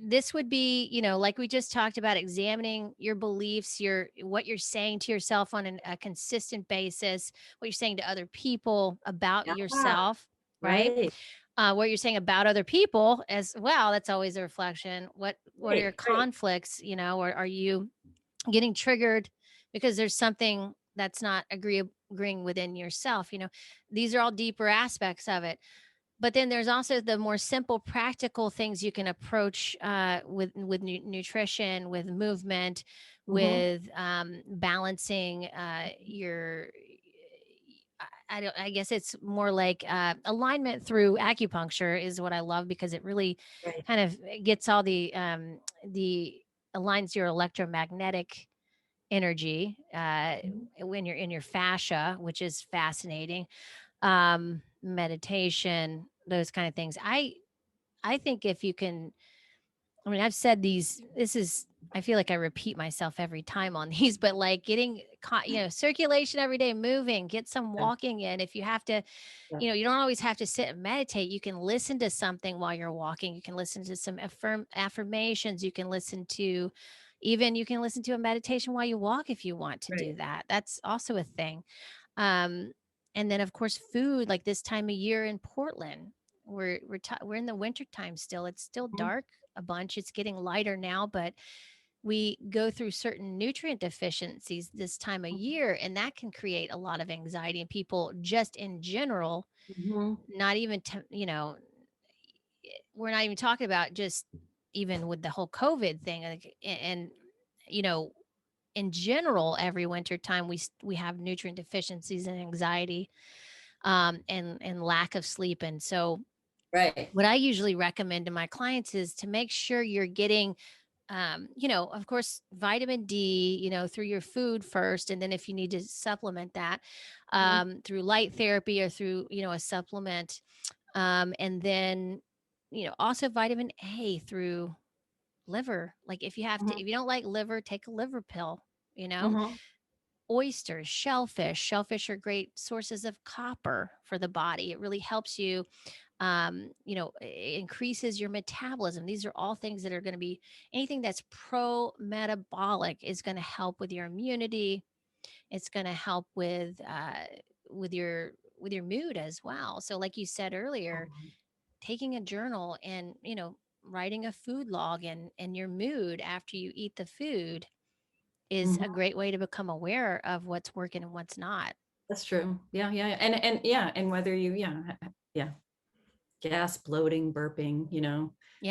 this would be, like we just talked about, examining your beliefs, what you're saying to yourself on a consistent basis, what you're saying to other people about Yeah, yourself, right? right, What you're saying about other people as well. That's always a reflection. What are your right, right, conflicts? Or are you getting triggered because there's something that's not agreeing within yourself? These are all deeper aspects of it, but then there's also the more simple, practical things you can approach with nutrition, with movement, mhm, with balancing your. I don't. I guess it's more like alignment through acupuncture is what I love because it really right, kind of gets all the aligns your electromagnetic energy mhm, when you're in your fascia, which is fascinating. Meditation, those kind of things. I think if you can, I mean, I've said these, this is, I feel like I repeat myself every time on these, but like getting, circulation every day, moving, get some yeah, walking in. If you have to, yeah, you don't always have to sit and meditate. You can listen to something while you're walking. You can listen to some affirmations. You can listen to, even you can listen to a meditation while you walk if you want to right, do that. That's also a thing. Um, and then of course food, like this time of year in Portland, we're in the winter time still. It's still mhm, dark a bunch. It's getting lighter now, but we go through certain nutrient deficiencies this time of year, and that can create a lot of anxiety in people just in general. mhm, Not even we're not even talking about just even with the whole COVID thing, like, and you know in general, every winter time we have nutrient deficiencies and anxiety, and lack of sleep. And so, right, what I usually recommend to my clients is to make sure you're getting, of course, vitamin D, through your food first, and then if you need to supplement that, mhm, through light therapy or through a supplement, and then also vitamin A through liver. Like mhm, if you don't like liver, take a liver pill. You know, mhm, oysters, shellfish. Shellfish are great sources of copper for the body. It really helps you, increases your metabolism. These are all things that are going to be anything that's pro metabolic is going to help with your immunity. It's going to help with your with your mood as well. So, like you said earlier, mhm, taking a journal and writing a food log and your mood after you eat the food is mhm. a great way to become aware of what's working and what's not. That's true. Yeah, yeah, yeah. And yeah, and whether you, yeah, yeah, gas, bloating, burping,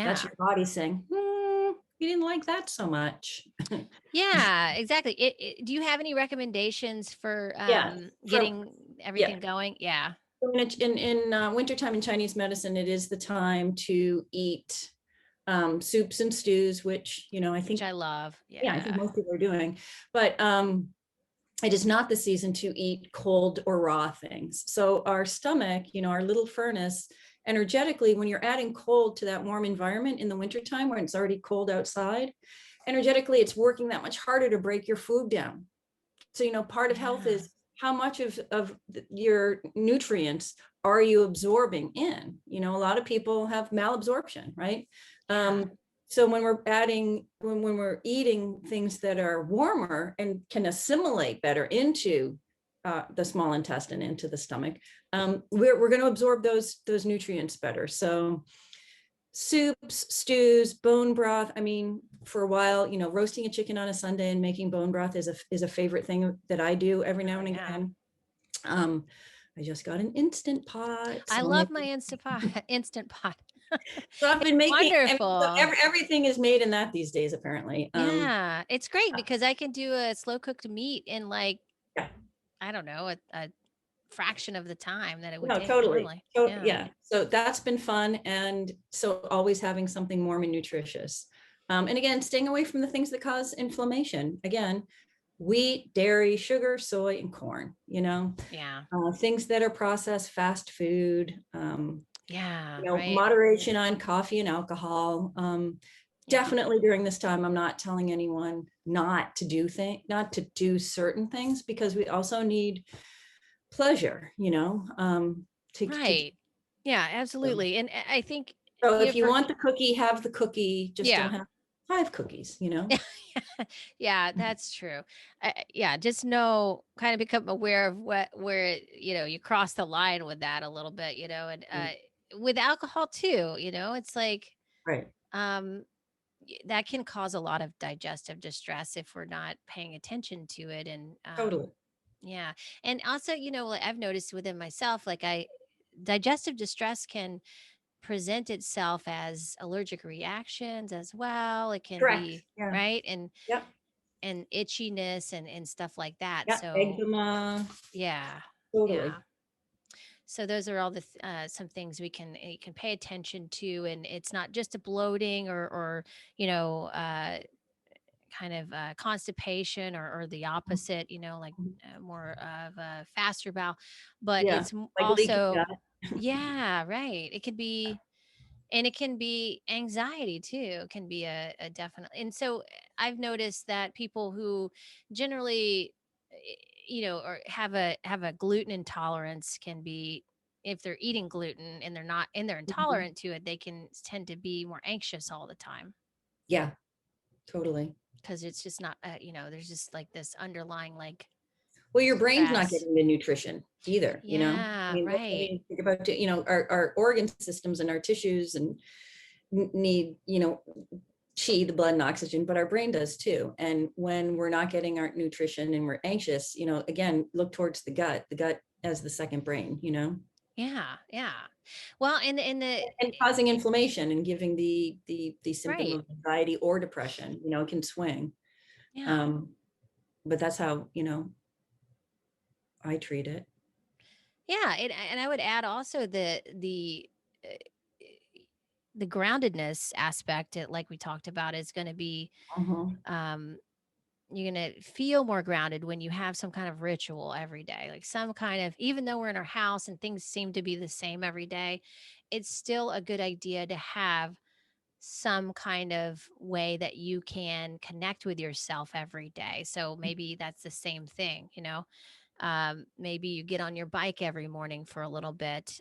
that's Yeah. your body saying, you didn't like that so much. Yeah, exactly. Do you have any recommendations for Yeah, for getting yeah. everything going? Yeah, So in wintertime in Chinese medicine, it is the time to eat soups and stews, which, I which think, I love. yeah, I think Yeah, most people are doing. But it is not the season to eat cold or raw things. So our stomach, our little furnace, energetically, when you're adding cold to that warm environment in the wintertime when it's already cold outside, energetically, it's working that much harder to break your food down. So, part of health yeah, is how much of your nutrients are you absorbing in? A lot of people have malabsorption, right? yeah, So when we're eating things that are warmer and can assimilate better into the small intestine, into the stomach, we're going to absorb those nutrients better. So soups, stews, bone broth. I mean, for a while, roasting a chicken on a Sunday and making bone broth is a favorite thing that I do every now and Yeah. again. I just got an Instant Pot. I So love my Instant Pot. Instant Pot. so I've been making, Wonderful. everything is made in that these days, apparently. Yeah, it's great because I can do a slow cooked meat in like, Yeah. I don't know, a fraction of the time that it would No, take totally. normally. So, Yeah. yeah. So that's been fun. And so always having something warm and nutritious. And again, staying away from the things that cause inflammation. Again, wheat, dairy, sugar, soy, and corn, Yeah. things that are processed, fast food, Yeah. Right. moderation on coffee and alcohol. Yeah. Definitely during this time, I'm not telling anyone not to do certain things, because we also need pleasure, to Right. Yeah, absolutely. And I think, so you know, if you for want the cookie, have the cookie, just don't yeah. have 5 cookies. Yeah, that's true. Yeah, just know, kind of become aware of where, you cross the line with that a little bit, and Mm, with alcohol too, it's like, right. um, that can cause a lot of digestive distress if we're not paying attention to it. And, Totally. yeah. And also, like I've noticed within myself, like digestive distress can present itself as allergic reactions as well. It can Correct. be, Yeah. right. And Yep. itchiness and stuff like that. Yeah. So Eczema. yeah, Totally. yeah. So those are all the some things we can pay attention to, and it's not just a bloating or you know kind of constipation or the opposite, like more of a faster bowel, but Yeah. it's Like leaky also, gut. yeah, right. It could be, and it can be anxiety too. It can be a definite. And so I've noticed that people who generally, or have a gluten intolerance can be, if they're eating gluten and they're Mhm. intolerant to it, they can tend to be more anxious all the time Yeah. Totally. because it's just not, there's just like this underlying like Well, your brain's not stress. getting the nutrition either. I Yeah, mean, I right. mean, think about, our organ systems and our tissues and need, chi, the blood and oxygen, but our brain does too. And when we're not getting our nutrition and we're anxious, again, look towards the gut as the second brain. Yeah, yeah. Well, in the And causing inflammation and giving the symptom right. of anxiety or depression, it can swing. Yeah. Um, but that's how, I treat it. Yeah, and I would add also uh, the groundedness aspect, like we talked about, is going to be, Mhm. um, you're going to feel more grounded when you have some kind of ritual every day, like some kind of, even though we're in our house and things seem to be the same every day, it's still a good idea to have some kind of way that you can connect with yourself every day. So maybe that's the same thing, maybe you get on your bike every morning for a little bit.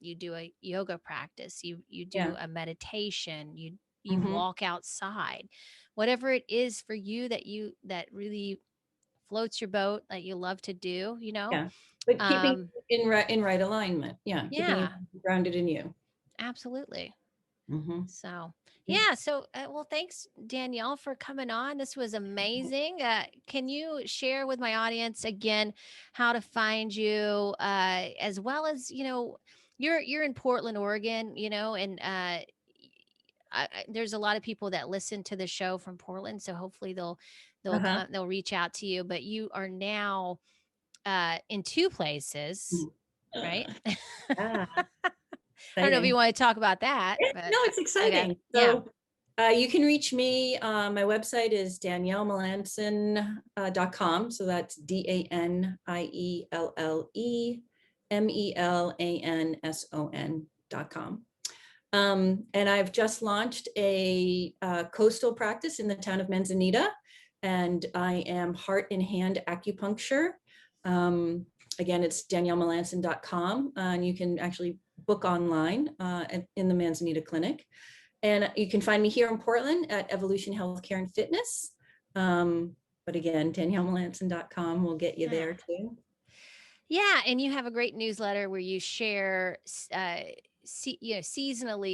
You do a yoga practice. You do Yeah. a meditation. You Mhm. walk outside. Whatever it is for you that really floats your boat that you love to do. Yeah. But keeping Um, in right alignment. Yeah. Keeping it yeah, grounded in you. absolutely. Mhm. So, Yeah. yeah. So, well, thanks, Danielle, for coming on. This was amazing. Can you share with my audience again how to find you, as well as, you're in Portland, Oregon, and there's a lot of people that listen to the show from Portland, so hopefully Uh-huh. they'll reach out to you. But you are now in two places, Mhm. right? Yeah. I don't know if you Exciting. want to talk about that, Yeah, but no, it's okay, exciting. yeah. So you can reach me. My website is daniellemelanson.com. So that's DanielleMelanson.com. And I've just launched a coastal practice in the town of Manzanita, and I am heart and hand acupuncture. Um, Again, it's daniellemelanson.com, and you can actually book online in the Manzanita Clinic. And you can find me here in Portland at Evolution Healthcare and Fitness. But again, daniellemelanson.com will get you Yeah. there too. Yeah, and you have a great newsletter where you share seasonal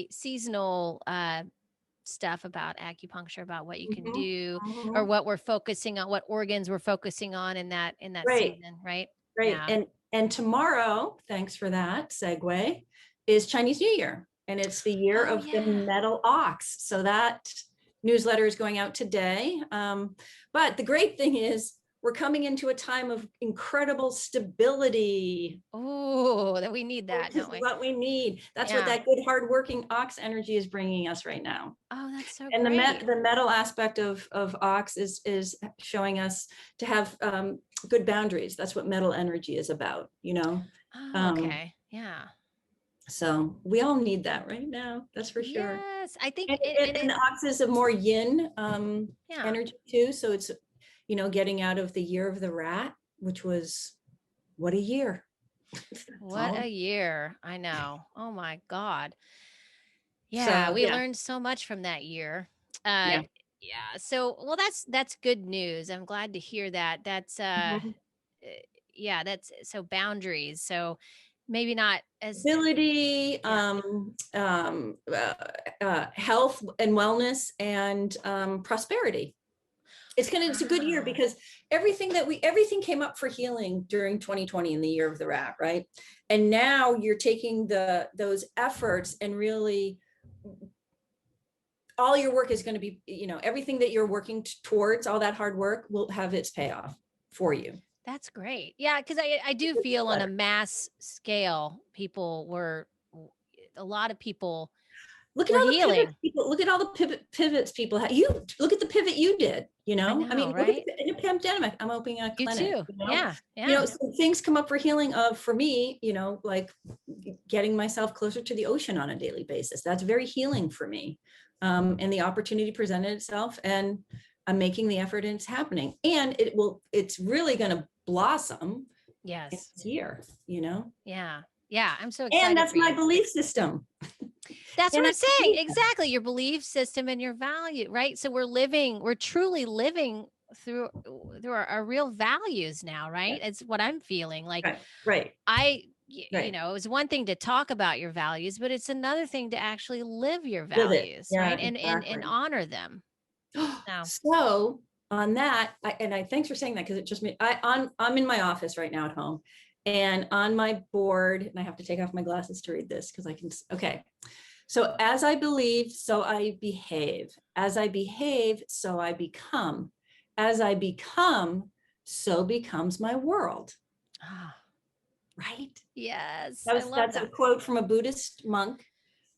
stuff about acupuncture, about what you can Mhm, do or mhm. what we're focusing on, what organs we're focusing on in that Right, season, right? right. Yeah. And tomorrow, thanks for that segue, is Chinese New Year. And it's the year Oh of the yeah. metal ox. So that newsletter is going out today. But the great thing is we're coming into a time of incredible stability, Oh, that we need that, which is don't we? what we need. That's what Yeah. that good hardworking ox energy is bringing us right now. Oh, that's so And great. the metal aspect of ox is showing us to have good boundaries. That's what metal energy is about, you know. Oh, Um, okay. Yeah. so we all need that right now. That's for sure. Yes. I think And, and and it, the ox is a more yin yeah. energy too. So it's, you know, getting out of the year of the rat, which was what a year. That's What all. a year. I know. Oh my God. Yeah, So we yeah, learned so much from that year. Uh yeah. yeah. So, well, that's good news. I'm glad to hear that. That's Mhm. uh, yeah, that's so boundaries. So maybe not as Ability, yeah. health and wellness, and prosperity. It's a good year Wow. because everything came up for healing during 2020 in the year of the rat, right? And now you're taking those efforts and really all your work is going to be, you know, everything that you're working towards, all that hard work will have its payoff for you. That's great. Yeah, because I do feel on a mass scale, a lot of people Look at were all the pivots healing. people, look at all the pivots people have. You look at the pivot you did, you I know, I know, mean, look at right? in a pandemic, I'm opening a You clinic, too. Yeah, you yeah. know, so things come up for healing of, for me, you know, like getting myself closer to the ocean on a daily basis. That's very healing for me. And the opportunity presented itself and I'm making the effort and it's happening. And it's really going to blossom in Yes. this year, you know, Yeah. Yeah. I'm so and excited that's for my you. belief system. That's what And I'm it's saying. Exactly. Your belief system and your value, right? So we're truly living through our real values now, right? It's what I'm feeling. Like right, right, right. it was one thing to talk about your values, but it's another thing to actually live your Live it. values, Yeah, right? And exactly. honor them. So, So on that, thanks for saying that because it just made I'm in my office right now at home, and on my board, and I have to take off my glasses to read this because I can. Okay, so as I believe, so I behave. As I behave, so I become. As I become, so becomes my world. ah, Right? yes, I love That's a that. quote from a Buddhist monk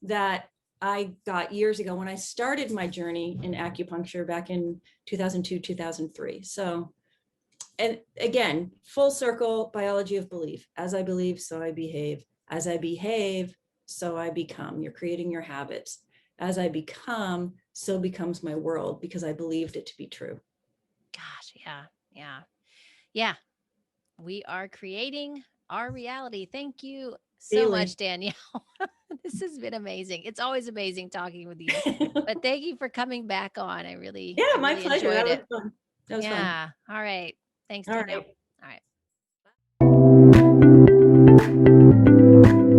that I got years ago when I started my journey in acupuncture back in 2002, 2003. So, and again, full circle biology of belief. As I believe, so I behave. As I behave, so I become. You're creating your habits. As I become, so becomes my world because I believed it to be true. Gosh, yeah, yeah, yeah. We are creating our reality. Thank you so much, Daily. Danielle. This has been amazing. It's always amazing talking with you. But thank you for coming back on. Yeah, I my really pleasure. enjoyed That was it. fun. That was fun. Yeah. All right. Thanks, All Danielle. right. All right.